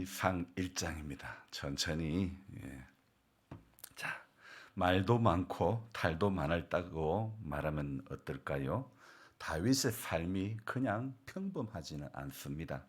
사무엘상 1장입니다. 천천히. 자, 말도 많고 탈도 많았다고 말하면 어떨까요? 다윗의 삶이 그냥 평범하지는 않습니다.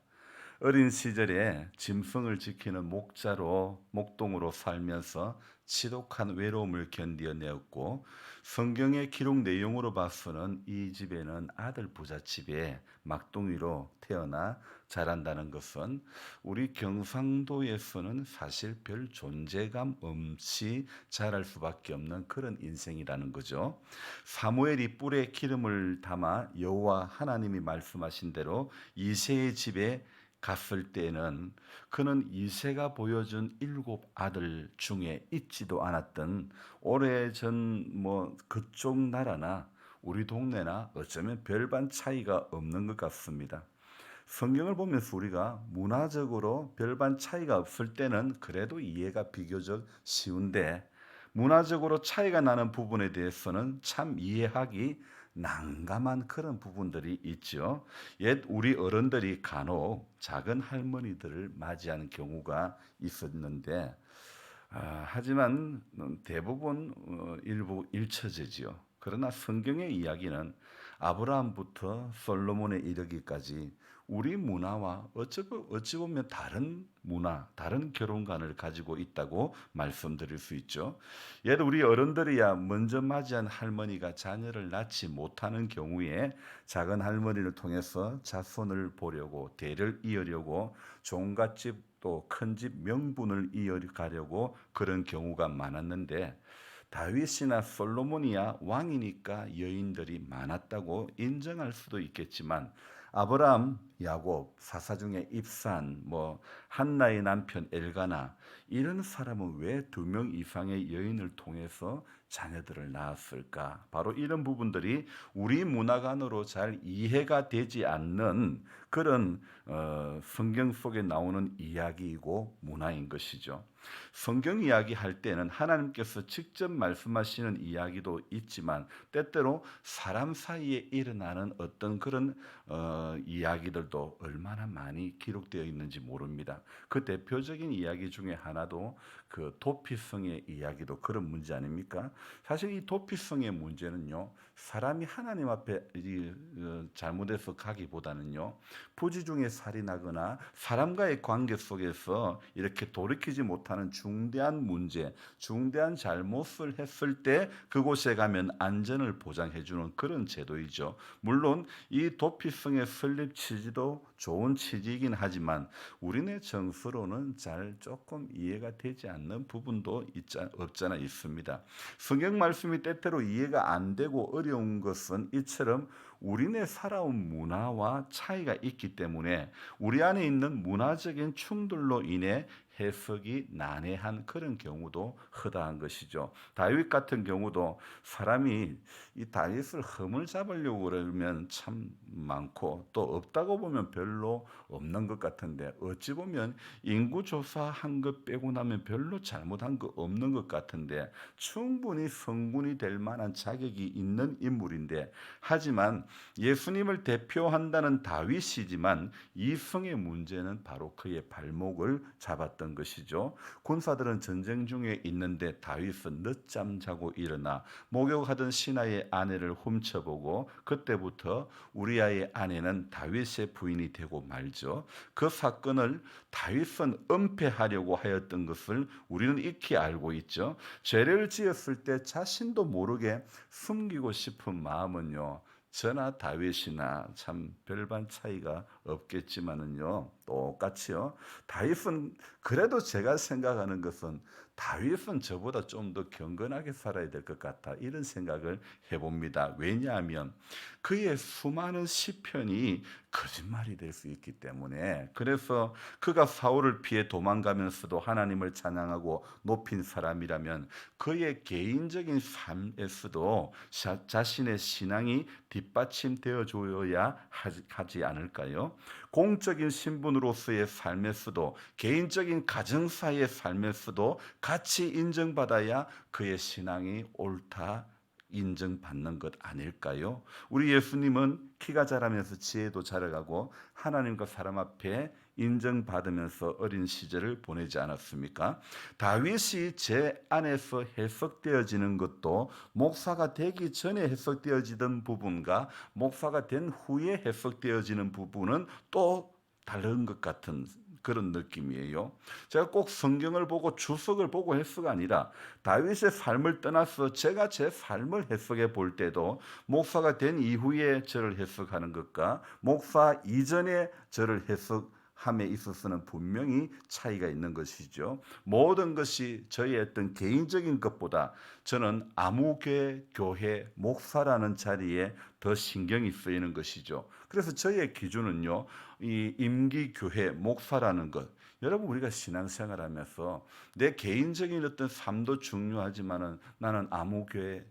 어린 시절에 짐승을 지키는 목자로 목동으로 살면서 지독한 외로움을 견뎌내었고, 성경의 기록 내용으로 봐서는 이 집에는 아들 부잣집에 막둥이로 태어나 자란다는 것은 우리 경상도에서는 사실 별 존재감 없이 자랄 수밖에 없는 그런 인생이라는 거죠. 사무엘이 뿔에 기름을 담아 여호와 하나님이 말씀하신 대로 이새의 집에 갔을 때는 그는 이새가 보여준 7 아들 중에 있지도 않았던, 오래전 그쪽 나라나 우리 동네나 어쩌면 별반 차이가 없는 것 같습니다. 성경을 보면서 우리가 문화적으로 별반 차이가 없을 때는 그래도 이해가 비교적 쉬운데, 문화적으로 차이가 나는 부분에 대해서는 참 이해하기 난감한 그런 부분들이 있죠. 옛 우리 어른들이 간혹 작은 할머니들을 맞이하는 경우가 있었는데, 하지만 대부분 일부 일처제지요. 그러나 성경의 이야기는 아브라함부터 솔로몬에 이르기까지 우리 문화와 어찌 보면 다른 문화, 다른 결혼관을 가지고 있다고 말씀드릴 수 있죠. 옛 우리 어른들이야 먼저 맞이한 할머니가 자녀를 낳지 못하는 경우에 작은 할머니를 통해서 자손을 보려고, 대를 이으려고 종갓집 또 큰 집 명분을 이어가려고 그런 경우가 많았는데, 다윗이나 솔로몬이야 왕이니까 여인들이 많았다고 인정할 수도 있겠지만, 아브라함, 야곱, 사사 중에 입산, 한나의 남편 엘가나, 이런 사람은 왜 2명 이상의 여인을 통해서 자녀들을 낳았을까? 바로 이런 부분들이 우리 문화관으로 잘 이해가 되지 않는 그런 성경 속에 나오는 이야기이고 문화인 것이죠. 성경 이야기할 때는 하나님께서 직접 말씀하시는 이야기도 있지만, 때때로 사람 사이에 일어나는 어떤 그런 이야기들도 얼마나 많이 기록되어 있는지 모릅니다. 그 대표적인 이야기 중에 하나도 그 도피성의 이야기도 그런 문제 아닙니까? 사실 이 도피성의 문제는요, 사람이 하나님 앞에 잘못해서 가기보다는요, 부지 중에 살이 나거나 사람과의 관계 속에서 이렇게 돌이키지 못하는 중대한 문제, 중대한 잘못을 했을 때 그곳에 가면 안전을 보장해주는 그런 제도이죠. 물론 이 도피성의 설립 취지도 좋은 취지이긴 하지만 우리네 정서로는 잘 조금 이해가 되지 않는 부분도 없잖아 있습니다. 성경 말씀이 때때로 이해가 안 되고 어려운 것은 이처럼 우리네 살아온 문화와 차이가 있기 때문에 우리 안에 있는 문화적인 충돌로 인해 해석이 난해한 그런 경우도 허다한 것이죠. 다윗 같은 경우도 사람이 이 다윗을 흠을 잡으려고 그러면 참 많고, 또 없다고 보면 별로 없는 것 같은데, 어찌 보면 인구 조사한 것 빼고 나면 별로 잘못한 거 없는 것 같은데, 충분히 성군이 될 만한 자격이 있는 인물인데, 하지만 예수님을 대표한다는 다윗이지만 이성의 문제는 바로 그의 발목을 잡았던 것이죠. 군사들은 전쟁 중에 있는데 다윗은 늦잠 자고 일어나 목욕하던 신하의 아내를 훔쳐보고, 그때부터 우리아의 아내는 다윗의 부인이 되고 말죠. 그 사건을 다윗은 은폐하려고 하였던 것을 우리는 익히 알고 있죠. 죄를 지었을 때 자신도 모르게 숨기고 싶은 마음은요, 저나 다윗이나 참 별반 차이가 없겠지만은요, 똑같이요. 다윗은, 그래도 제가 생각하는 것은 다윗은 저보다 좀 더 경건하게 살아야 될 것 같아, 이런 생각을 해봅니다. 왜냐하면 그의 수많은 시편이 거짓말이 될 수 있기 때문에. 그래서 그가 사울을 피해 도망가면서도 하나님을 찬양하고 높인 사람이라면 그의 개인적인 삶에서도 자신의 신앙이 뒷받침되어 줘야 하지 않을까요? 공적인 신분으로서의 삶에서도, 개인적인 가정사의 삶에서도 같이 인정받아야 그의 신앙이 옳다 인정받는 것 아닐까요? 우리 예수님은 키가 자라면서 지혜도 자라가고 하나님과 사람 앞에 인정받으면서 어린 시절을 보내지 않았습니까? 다윗이 제 안에서 해석되어지는 것도 목사가 되기 전에 해석되어지던 부분과 목사가 된 후에 해석되어지는 부분은 또 다른 것 같은 그런 느낌이에요. 제가 꼭 성경을 보고 주석을 보고 해서가 아니라 다윗의 삶을 떠나서 제가 제 삶을 해석해 볼 때도 목사가 된 이후에 저를 해석하는 것과 목사 이전에 저를 해석함에 있어서는 분명히 차이가 있는 것이죠. 모든 것이 저의 어떤 개인적인 것보다 저는 아무개 교회 목사라는 자리에 더 신경이 쓰이는 것이죠. 그래서 저의 기준은요, 이 임기 교회 목사라는 것. 여러분, 우리가 신앙생활하면서 내 개인적인 어떤 삶도 중요하지만은 나는 아무개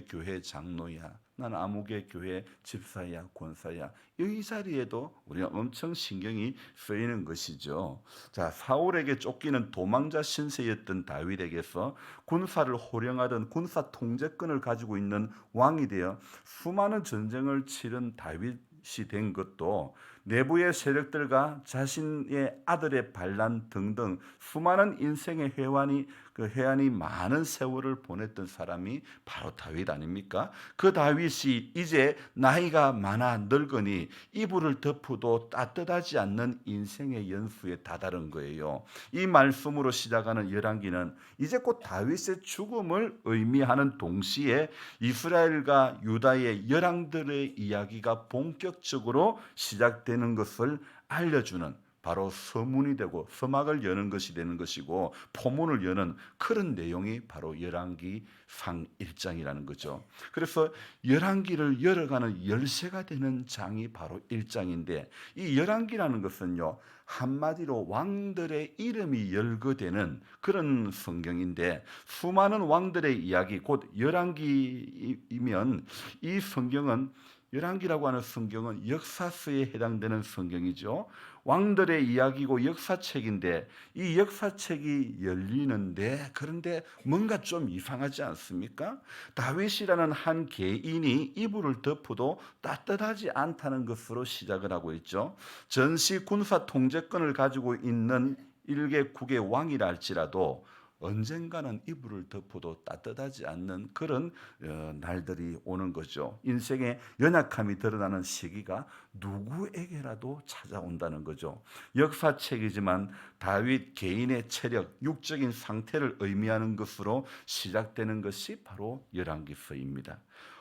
교회 장로야. 나는 아무개 교회 집사야, 권사야. 이 자리에도 우리가 엄청 신경이 쓰이는 것이죠. 자, 사울에게 쫓기는 도망자 신세였던 다윗에게서 군사를 호령하던 군사 통제권을 가지고 있는 왕이 되어 수많은 전쟁을 치른 다윗이 된 것도 내부의 세력들과 자신의 아들의 반란 등등 수많은 인생의 해안이 많은 세월을 보냈던 사람이 바로 다윗 아닙니까? 그 다윗이 이제 나이가 많아 늙으니 이불을 덮어도 따뜻하지 않는 인생의 연수에 다다른 거예요. 이 말씀으로 시작하는 열왕기는 이제 곧 다윗의 죽음을 의미하는 동시에 이스라엘과 유다의 열왕들의 이야기가 본격적으로 시작되는 것을 알려주는 바로 서문이 되고 서막을 여는 것이 되는 것이고 포문을 여는 그런 내용이 바로 열왕기 상 1장이라는 거죠. 그래서 열왕기를 열어가는 열쇠가 되는 장이 바로 1장인데 이 열왕기라는 것은요, 한마디로 왕들의 이름이 열거되는 그런 성경인데 수많은 왕들의 이야기 곧 열왕기이면 이 성경은 열왕기라고 하는 성경은 역사서에 해당되는 성경이죠. 왕들의 이야기고 역사책인데 이 역사책이 열리는데 그런데 뭔가 좀 이상하지 않습니까? 다윗이라는 한 개인이 이불을 덮어도 따뜻하지 않다는 것으로 시작을 하고 있죠. 전시 군사 통제권을 가지고 있는 일개 국의 왕이라 할지라도 언젠가는 이불을 덮어도 따뜻하지 않는 그런 날들이 오는 거죠. 인생의 연약함이 드러나는 시기가 누구에게라도 찾아온다는 거죠. 역사책이지만 다윗 개인의 체력, 육적인 상태를 의미하는 것으로 시작되는 것이 바로 열왕기서입니다.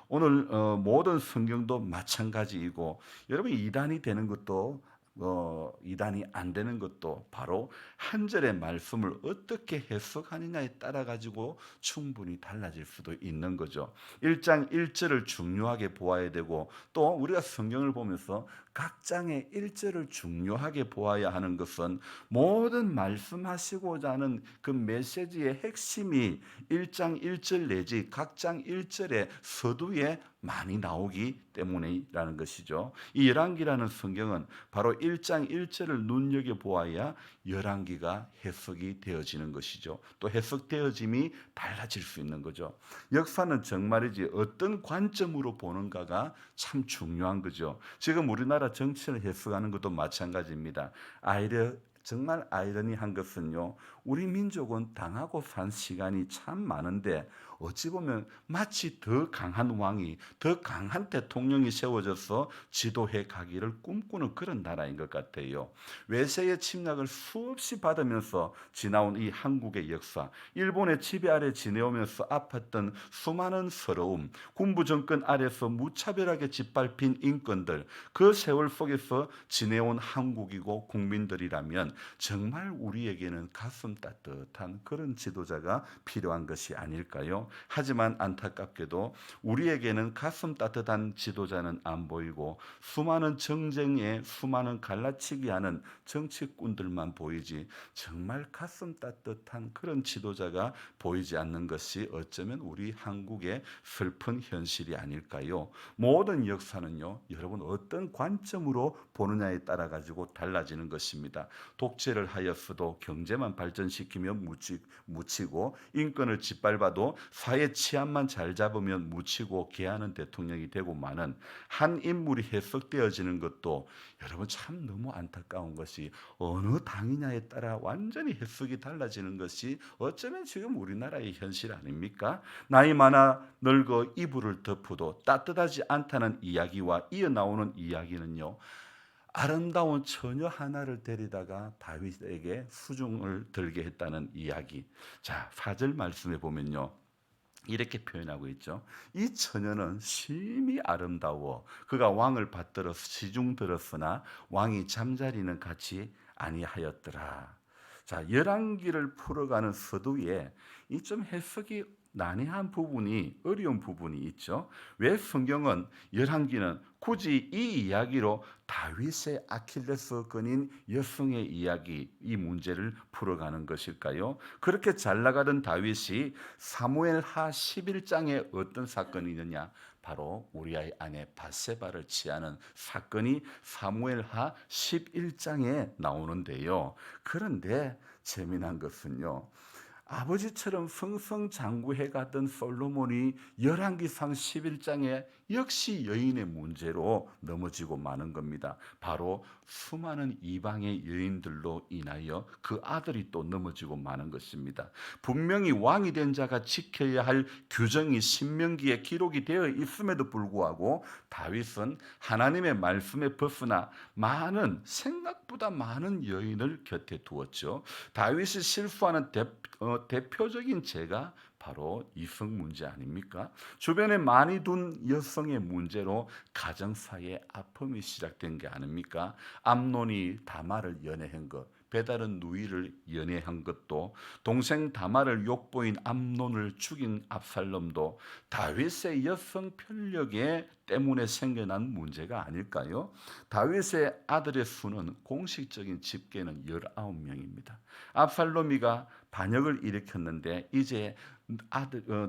오늘 모든 성경도 마찬가지이고 여러분 이단이 되는 것도 이단이 안 되는 것도 바로 한 절의 말씀을 어떻게 해석하느냐에 따라 가지고 충분히 달라질 수도 있는 거죠. 1장 1절을 중요하게 보아야 되고 또 우리가 성경을 보면서 각 장의 1절을 중요하게 보아야 하는 것은 모든 말씀하시고자 하는 그 메시지의 핵심이 1장 1절 내지 각 장 1절의 서두에 많이 나오기 때문이라는 것이죠. 이 열왕기라는 성경은 바로 1장 1절을 눈여겨보아야 열왕기가 해석이 되어지는 것이죠. 또 해석되어짐이 달라질 수 있는 거죠. 역사는 정말이지 어떤 관점으로 보는가가 참 중요한 거죠. 지금 우리나라 정치를 해석하는 것도 마찬가지입니다. 정말 아이러니한 것은요, 우리 민족은 당하고 산 시간이 참 많은데 어찌 보면 마치 더 강한 왕이, 더 강한 대통령이 세워져서 지도해 가기를 꿈꾸는 그런 나라인 것 같아요. 외세의 침략을 수없이 받으면서 지나온 이 한국의 역사, 일본의 지배 아래 지내오면서 아팠던 수많은 서러움, 군부 정권 아래서 무차별하게 짓밟힌 인권들, 그 세월 속에서 지내온 한국이고 국민들이라면 정말 우리에게는 가슴 따뜻한 그런 지도자가 필요한 것이 아닐까요? 하지만 안타깝게도 우리에게는 가슴 따뜻한 지도자는 안 보이고 수많은 정쟁에 수많은 갈라치기 하는 정치꾼들만 보이지 정말 가슴 따뜻한 그런 지도자가 보이지 않는 것이 어쩌면 우리 한국의 슬픈 현실이 아닐까요? 모든 역사는요, 여러분 어떤 관점으로 보느냐에 따라 가지고 달라지는 것입니다. 독재를 하였어도 경제만 발전시키면 묻히고 인권을 짓밟아도 사회 치안만 잘 잡으면 묻히고 개하는 대통령이 되고 마는 한 인물이 해석되어지는 것도 여러분 참 너무 안타까운 것이 어느 당이냐에 따라 완전히 해석이 달라지는 것이 어쩌면 지금 우리나라의 현실 아닙니까? 나이 많아 늙어 이불을 덮어도 따뜻하지 않다는 이야기와 이어 나오는 이야기는요. 아름다운 처녀 하나를 데리다가 다윗에게 수중을 들게 했다는 이야기. 자, 4절 말씀에 보면요. 이렇게 표현하고 있죠. 이 처녀는 심히 아름다워 그가 왕을 받들어 시중 들었으나 왕이 잠자리는 같이 아니하였더라. 자, 열왕기를 풀어가는 서두에 이 좀 해석이 난해한 부분이 어려운 부분이 있죠. 왜 성경은 열왕기는 굳이 이 이야기로 다윗의 아킬레스건인 여성의 이야기 이 문제를 풀어가는 것일까요? 그렇게 잘 나가던 다윗이 사무엘하 11장에 어떤 사건이 있느냐? 바로 우리아의 아내 바세바를 취하는 사건이 사무엘하 11장에 나오는데요. 그런데 재미난 것은요. 아버지처럼 승승장구해 가던 솔로몬이 열왕기상 11장에 역시 여인의 문제로 넘어지고 마는 겁니다. 바로 수많은 이방의 여인들로 인하여 그 아들이 또 넘어지고 마는 것입니다. 분명히 왕이 된 자가 지켜야 할 규정이 신명기에 기록이 되어 있음에도 불구하고 다윗은 하나님의 말씀에 벗어나 생각보다 많은 여인을 곁에 두었죠. 다윗이 실수하는 대표적인 죄가 바로 이성 문제 아닙니까? 주변에 많이 둔 여성의 문제로 가정사의 아픔이 시작된 게 아닙니까? 암논이 다말을 연애한 것, 베달은 누이를 연애한 것도, 동생 다말을 욕보인 암논을 죽인 압살롬도 다윗의 여성 편력에 때문에 생겨난 문제가 아닐까요? 다윗의 아들의 수는 공식적인 집계는 19명입니다. 압살롬이가 반역을 일으켰는데 이제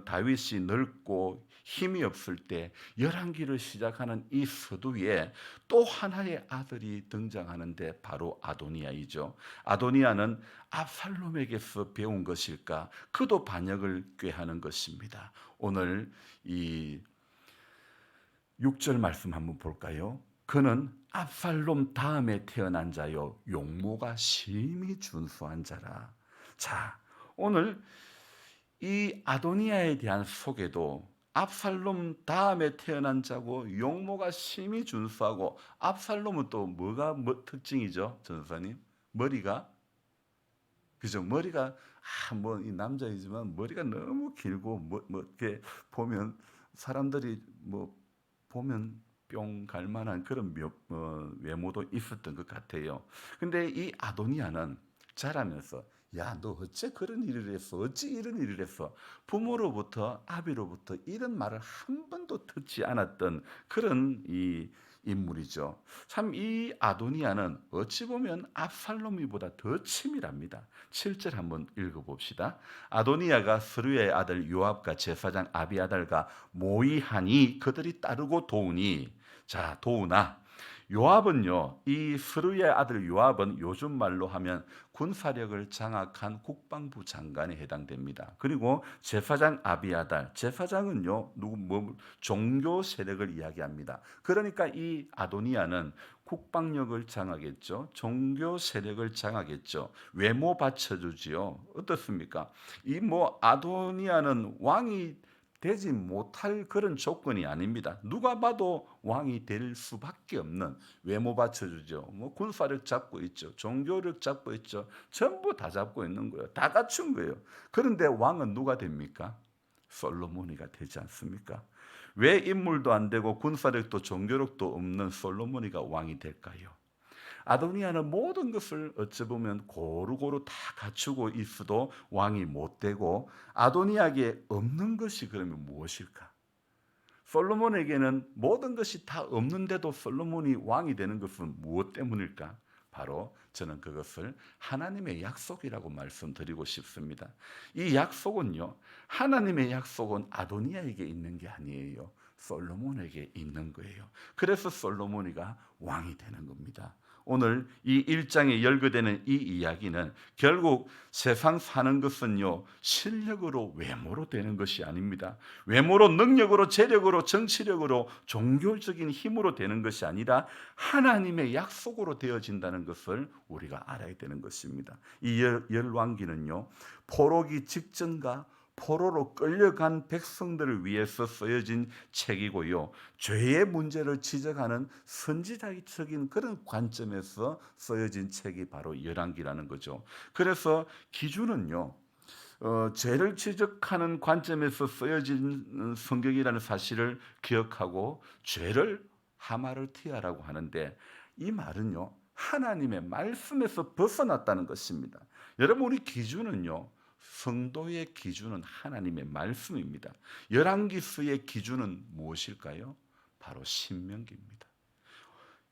다윗이 늙고 힘이 없을 때 열왕기를 시작하는 이 서두에 또 하나의 아들이 등장하는데 바로 아도니아이죠. 아도니아는 압살롬에게서 배운 것일까? 그도 반역을 꾀하는 것입니다. 오늘 이 6절 말씀 한번 볼까요? 그는 압살롬 다음에 태어난 자요 용모가 심히 준수한 자라. 자, 오늘 이 아도니아에 대한 소개도 압살롬 다음에 태어난 자고 용모가 심히 준수하고 압살롬은 또 뭐가 특징이죠, 전사님? 머리가 그죠? 머리가 뭐 이 남자이지만 머리가 너무 길고 이렇게 보면 사람들이 뭐 보면 뿅 갈 만한 그런 외모도 있었던 것 같아요. 근데 이 아도니아는 자라면서 야, 너 어째 그런 일을 했어? 어찌 이런 일을 했어? 부모로부터 아비로부터 이런 말을 한 번도 듣지 않았던 그런 이 인물이죠. 참 이 아도니아는 어찌 보면 압살롬이보다 더 치밀합니다. 7절 한번 읽어봅시다. 아도니아가 스루야의 아들 요압과 제사장 아비아달과 모의하니 그들이 따르고 도우니 자 도우나 요압은요 이 스루야의 아들 요압은 요즘 말로 하면 군사력을 장악한 국방부 장관에 해당됩니다. 그리고 제사장 아비아달 제사장은요 종교 세력을 이야기합니다. 그러니까 이 아도니아는 국방력을 장악했죠. 종교 세력을 장악했죠. 외모 받쳐주지요. 어떻습니까? 이 아도니아는 왕이 되지 못할 그런 조건이 아닙니다. 누가 봐도 왕이 될 수밖에 없는 외모 받쳐주죠. 군사력 잡고 있죠. 종교력 잡고 있죠. 전부 다 잡고 있는 거예요. 다 갖춘 거예요. 그런데 왕은 누가 됩니까? 솔로몬이가 되지 않습니까? 왜 인물도 안 되고 군사력도 종교력도 없는 솔로몬이가 왕이 될까요? 아도니아는 모든 것을 어찌 보면 고루고루 다 갖추고 있어도 왕이 못 되고 아도니아에게 없는 것이 그러면 무엇일까? 솔로몬에게는 모든 것이 다 없는데도 솔로몬이 왕이 되는 것은 무엇 때문일까? 바로 저는 그것을 하나님의 약속이라고 말씀드리고 싶습니다. 이 약속은요, 하나님의 약속은 아도니아에게 있는 게 아니에요. 솔로몬에게 있는 거예요. 그래서 솔로몬이가 왕이 되는 겁니다. 오늘 이 1장에 열거되는 이 이야기는 결국 세상 사는 것은요, 실력으로 외모로 되는 것이 아닙니다. 외모로, 능력으로, 재력으로, 정치력으로, 종교적인 힘으로 되는 것이 아니라 하나님의 약속으로 되어진다는 것을 우리가 알아야 되는 것입니다. 이 열왕기는요, 포로기 직전과 포로로 끌려간 백성들을 위해서 쓰여진 책이고요, 죄의 문제를 지적하는 선지자적인 그런 관점에서 쓰여진 책이 바로 열왕기라는 거죠. 그래서 기준은요, 죄를 지적하는 관점에서 쓰여진 성경이라는 사실을 기억하고 죄를 하마르티아라고 하는데, 이 말은요, 하나님의 말씀에서 벗어났다는 것입니다. 여러분, 우리 기준은요, 성도의 기준은 하나님의 말씀입니다. 열왕기서의 기준은 무엇일까요? 바로 신명기입니다.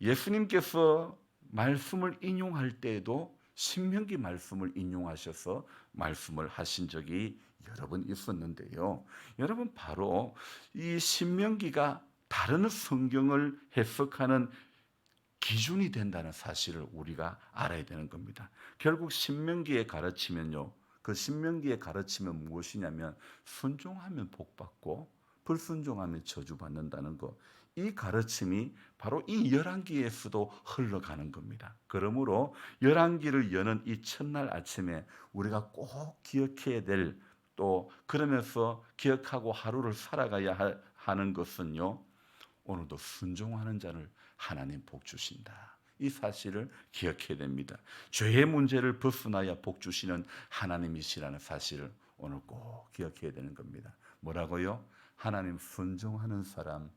예수님께서 말씀을 인용할 때에도 신명기 말씀을 인용하셔서 말씀을 하신 적이 여러 번 있었는데요. 여러분, 바로 이 신명기가 다른 성경을 해석하는 기준이 된다는 사실을 우리가 알아야 되는 겁니다. 결국 신명기의 가르치면요, 그 신명기의 가르침은 무엇이냐면 순종하면 복받고 불순종하면 저주받는다는 것, 이 가르침이 바로 이 열왕기에서도 흘러가는 겁니다. 그러므로 열왕기를 여는 이 첫날 아침에 우리가 꼭 기억해야 될, 또 그러면서 기억하고 하루를 살아가야 하는 것은요, 오늘도 순종하는 자를 하나님 복 주신다, 이 사실을 기억해야 됩니다. 죄의 문제를 벗어나야 복 주시는 하나님이시라는 사실을 오늘 꼭 기억해야 되는 겁니다. 뭐라고요? 하나님 순종하는 사람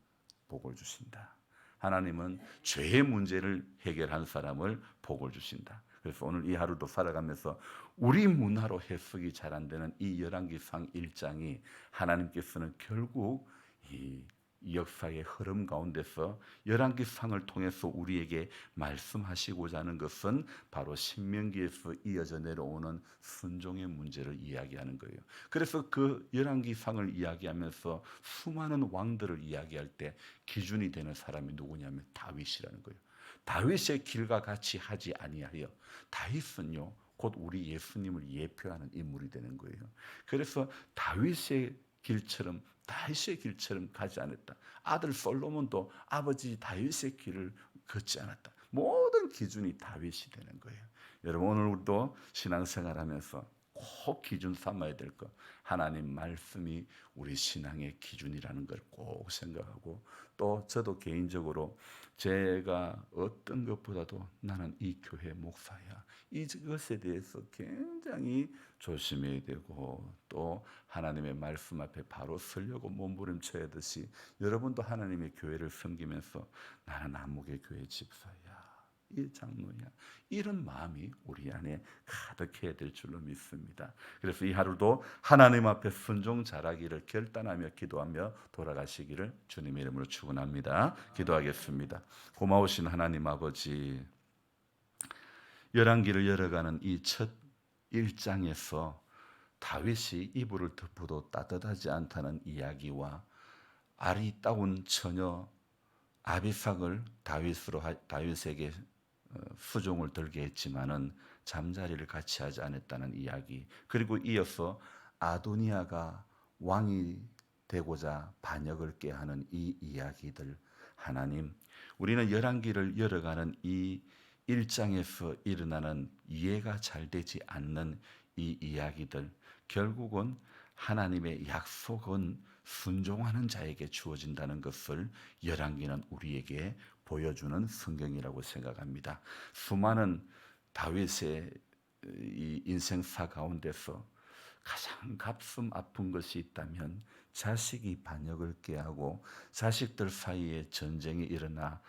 복을 주신다. 하나님은 죄의 문제를 해결한 사람을 복을 주신다. 그래서 오늘 이 하루도 살아가면서 우리 문화로 해석이 잘 안 되는 이 열왕기상 1장이 하나님께서는 결국 이 역사의 흐름 가운데서 열왕기상을 통해서 우리에게 말씀하시고자 하는 것은 바로 신명기에서 이어져 내려오는 순종의 문제를 이야기하는 거예요. 그래서 그 열왕기상을 이야기하면서 수많은 왕들을 이야기할 때 기준이 되는 사람이 누구냐면 다윗이라는 거예요. 다윗의 길과 같이 하지 아니하여, 다윗은요 곧 우리 예수님을 예표하는 인물이 되는 거예요. 그래서 다윗의 길처럼 가지 않았다. 아들 솔로몬도 아버지 다윗의 길을 걷지 않았다. 모든 기준이 다윗이 되는 거예요. 여러분, 오늘 우리도 신앙생활하면서 꼭 기준 삼아야 될 것, 하나님 말씀이 우리 신앙의 기준이라는 걸 꼭 생각하고, 또 저도 개인적으로 제가 어떤 것보다도 나는 이 교회 목사야, 이것에 대해서 굉장히 조심해야 되고, 또 하나님의 말씀 앞에 바로 서려고 몸부림쳐야 하듯이 여러분도 하나님의 교회를 섬기면서 나는 안목의 교회 집사야, 이 장로야, 이런 마음이 우리 안에 가득해야 될 줄로 믿습니다. 그래서 이 하루도 하나님 앞에 순종 잘하기를 결단하며 기도하며 돌아가시기를 주님의 이름으로 축원합니다. 기도하겠습니다. 고마우신 하나님 아버지, 열왕기를 열어가는 이 첫 1장에서 다윗이 이불을 덮어도 따뜻하지 않다는 이야기와 아리따운 처녀 아비삭을 다윗에게 수종을 들게 했지만은 잠자리를 같이 하지 않았다는 이야기, 그리고 이어서 아도니아가 왕이 되고자 반역을 꾀하는 이 이야기들, 하나님, 우리는 열왕기를 열어가는 이 1장에서 일어나는 이해가 잘 되지 않는 이 이야기들, 결국은 하나님의 약속은 순종하는 자에게 주어진다는 것을 열왕기는 우리에게 보여주는 성경이라고 생각합니다. 수많은 다윗의 이 인생사 가운데서 가장 가슴 아픈 것이 있다면 자식이 반역을 꾀하고 자식들 사이에 전쟁이 일어나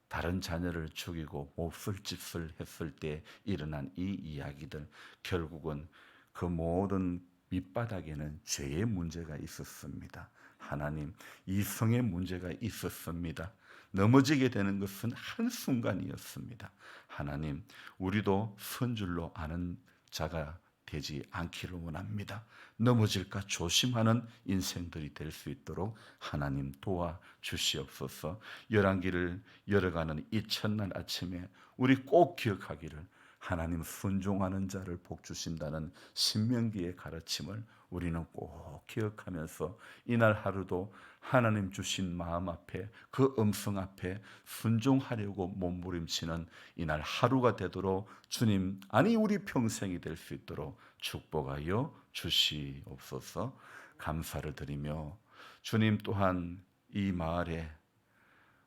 다른 자녀를 죽이고 몹쓸 짓을 했을 때 일어난 이 이야기들, 결국은 그 모든 밑바닥에는 죄의 문제가 있었습니다. 하나님, 이성의 문제가 있었습니다. 넘어지게 되는 것은 한순간이었습니다. 하나님, 우리도 선 줄로 아는 자가 되지 않기를 원합니다. 넘어질까 조심하는 인생들이 될 수 있도록 하나님 도와주시옵소서. 열왕기를 열어가는 이 첫날 아침에 우리 꼭 기억하기를, 하나님 순종하는 자를 복 주신다는 신명기의 가르침을 우리는 꼭 기억하면서 이날 하루도 하나님 주신 마음 앞에, 그 음성 앞에 순종하려고 몸부림치는 이날 하루가 되도록 주님, 아니 우리 평생이 될 수 있도록 축복하여 주시옵소서. 감사를 드리며 주님 또한 이 마을에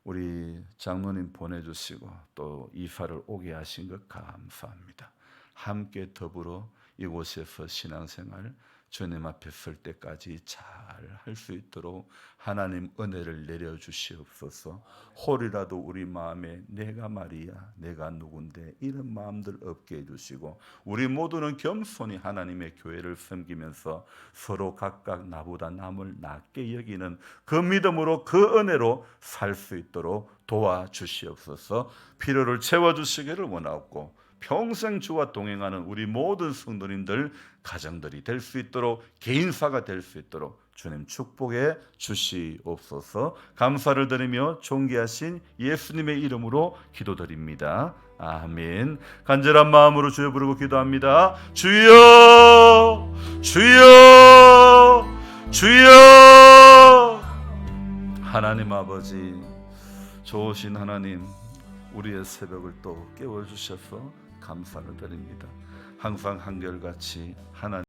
우리 장로님 보내주시고 또 이사를 오게 하신 것 감사합니다. 함께 더불어 이곳에서 신앙생활 주님 앞에 설 때까지 잘 할 수 있도록 하나님 은혜를 내려주시옵소서. 혹이라도 우리 마음에 내가 말이야, 내가 누군데, 이런 마음들 없게 해주시고, 우리 모두는 겸손히 하나님의 교회를 섬기면서 서로 각각 나보다 남을 낮게 여기는 그 믿음으로, 그 은혜로 살 수 있도록 도와주시옵소서. 필요를 채워주시기를 원하옵고, 평생 주와 동행하는 우리 모든 성도님들 가정들이 될 수 있도록, 개인사가 될 수 있도록 주님 축복해 주시옵소서. 감사를 드리며 존귀하신 예수님의 이름으로 기도드립니다. 아멘. 간절한 마음으로 주여 부르고 기도합니다. 주여, 주여, 주여. 하나님 아버지, 좋으신 하나님, 우리의 새벽을 또 깨워주셔서 감사를 드립니다. 항상 한결같이 하나님